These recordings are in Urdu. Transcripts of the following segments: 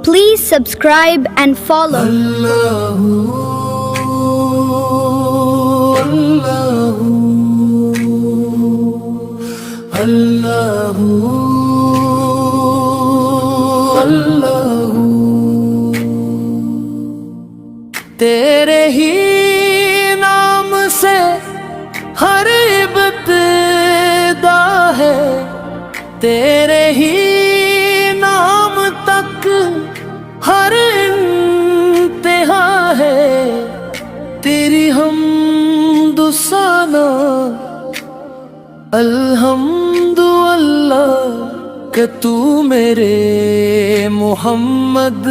Please subscribe and follow. تیرے ہی نام سے ہر ابتدا ہے، تیرے ہی نام تک ہر انتہا ہے، تیری حمد و ثنا الحمدللہ کہ تو میرے محمد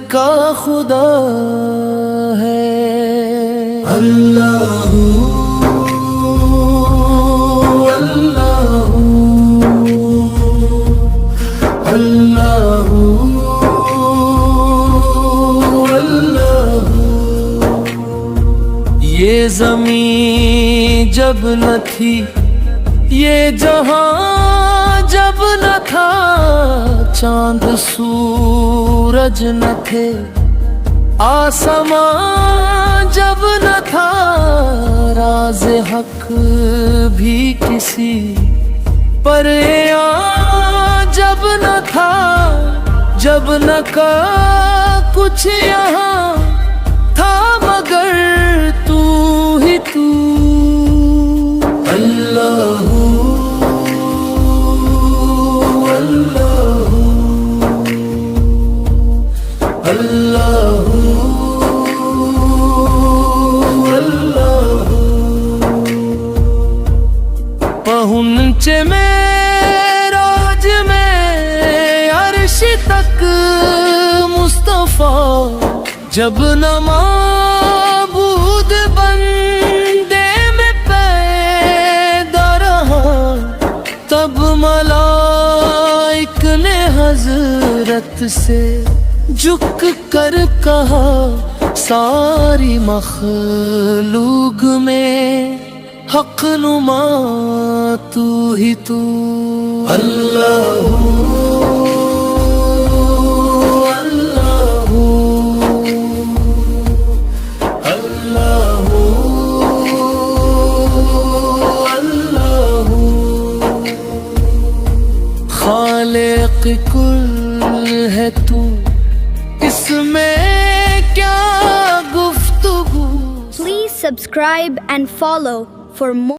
کا خدا ہے۔ اللہ اللہ اللہ اللہ۔ یہ زمین جب نہ تھی، یہ جہاں جب نہ تھا، چاند سورج نہ تھے، آسمان جب نہ تھا، راز حق بھی کسی پر عیاں جب نہ تھا، جب نہ کا کچھ یہاں تھا مگر تو ہی تو۔ اللہ اللہ اللہ۔ پہنچے معراج میں عرش تک مصطفیٰ، جب نہ معبود بندے میں پیدا رہا، تب ملائک نے حضرت سے جھک کر کہا، ساری مخلوق میں حق نما تو ہی تو۔ اللہ اللہ اللہ اللہ۔ خالق کل ہے تو، اس میں کیا گفتگو۔ Please subscribe and follow for more.